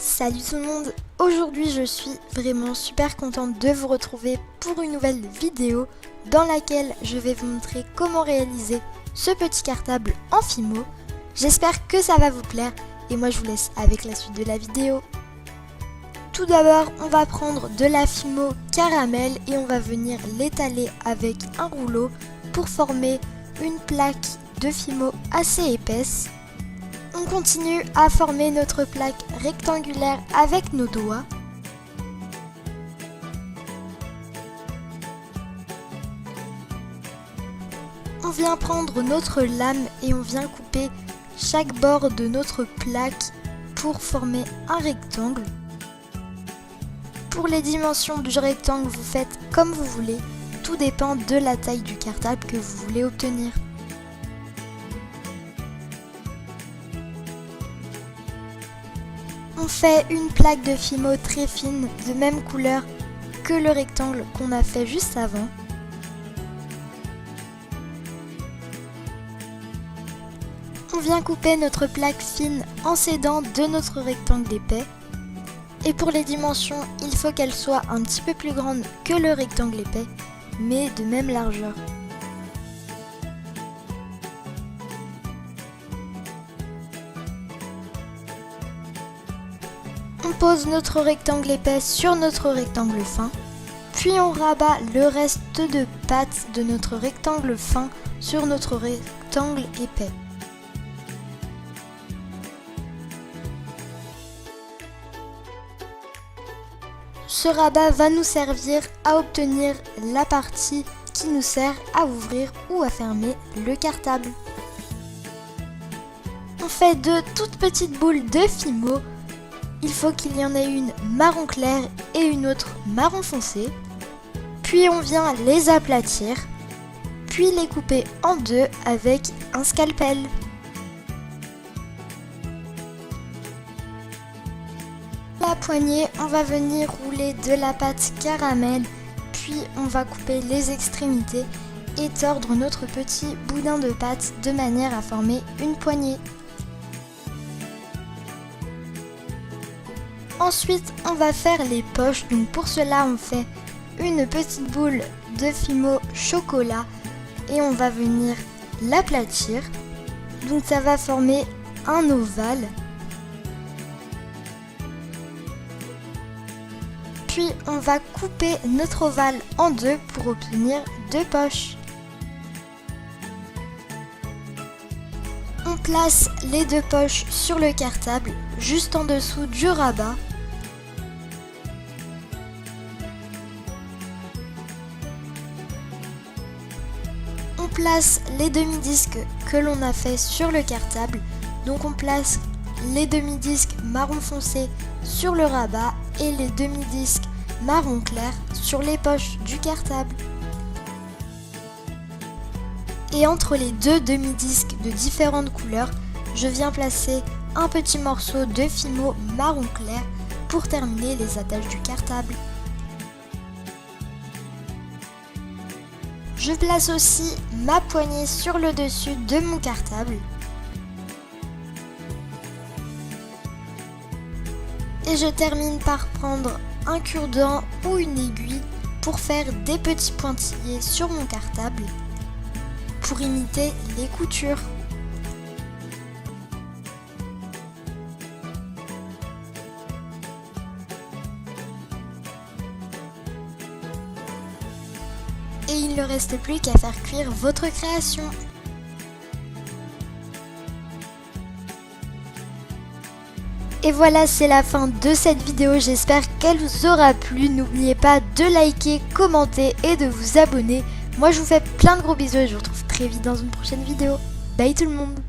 Salut tout le monde, aujourd'hui je suis vraiment super contente de vous retrouver pour une nouvelle vidéo dans laquelle je vais vous montrer comment réaliser ce petit cartable en Fimo. J'espère que ça va vous plaire et moi je vous laisse avec la suite de la vidéo. Tout d'abord on va prendre de la Fimo caramel et on va venir l'étaler avec un rouleau pour former une plaque de Fimo assez épaisse. On continue à former notre plaque rectangulaire avec nos doigts. On vient prendre notre lame et on vient couper chaque bord de notre plaque pour former un rectangle. Pour les dimensions du rectangle, vous faites comme vous voulez. Tout dépend de la taille du cartable que vous voulez obtenir. On fait une plaque de Fimo très fine, de même couleur que le rectangle qu'on a fait juste avant. On vient couper notre plaque fine en s'aidant de notre rectangle épais. Et pour les dimensions, il faut qu'elle soit un petit peu plus grande que le rectangle épais, mais de même largeur. On pose notre rectangle épais sur notre rectangle fin, puis on rabat le reste de pattes de notre rectangle fin sur notre rectangle épais. Ce rabat va nous servir à obtenir la partie qui nous sert à ouvrir ou à fermer le cartable. On fait de toutes petites boules de Fimo. Il faut qu'il y en ait une marron clair et une autre marron foncé. Puis on vient les aplatir, puis les couper en deux avec un scalpel. À la poignée, on va venir rouler de la pâte caramel, puis on va couper les extrémités et tordre notre petit boudin de pâte de manière à former une poignée. Ensuite, on va faire les poches. Donc pour cela, on fait une petite boule de Fimo chocolat et on va venir l'aplatir. Donc ça va former un ovale. Puis on va couper notre ovale en deux pour obtenir deux poches. On place les deux poches sur le cartable, juste en dessous du rabat. On place les demi-disques que l'on a fait sur le cartable. Donc on place les demi-disques marron foncé sur le rabat et les demi-disques marron clair sur les poches du cartable. Et entre les deux demi-disques de différentes couleurs, je viens placer un petit morceau de Fimo marron clair pour terminer les attaches du cartable. Je place aussi ma poignée sur le dessus de mon cartable. Et je termine par prendre un cure-dent ou une aiguille pour faire des petits pointillés sur mon cartable pour imiter les coutures. Et il ne reste plus qu'à faire cuire votre création. Et voilà, c'est la fin de cette vidéo, j'espère qu'elle vous aura plu. N'oubliez pas de liker, commenter et de vous abonner. Moi je vous fais plein de gros bisous et je vous retrouve très vite dans une prochaine vidéo. Bye tout le monde!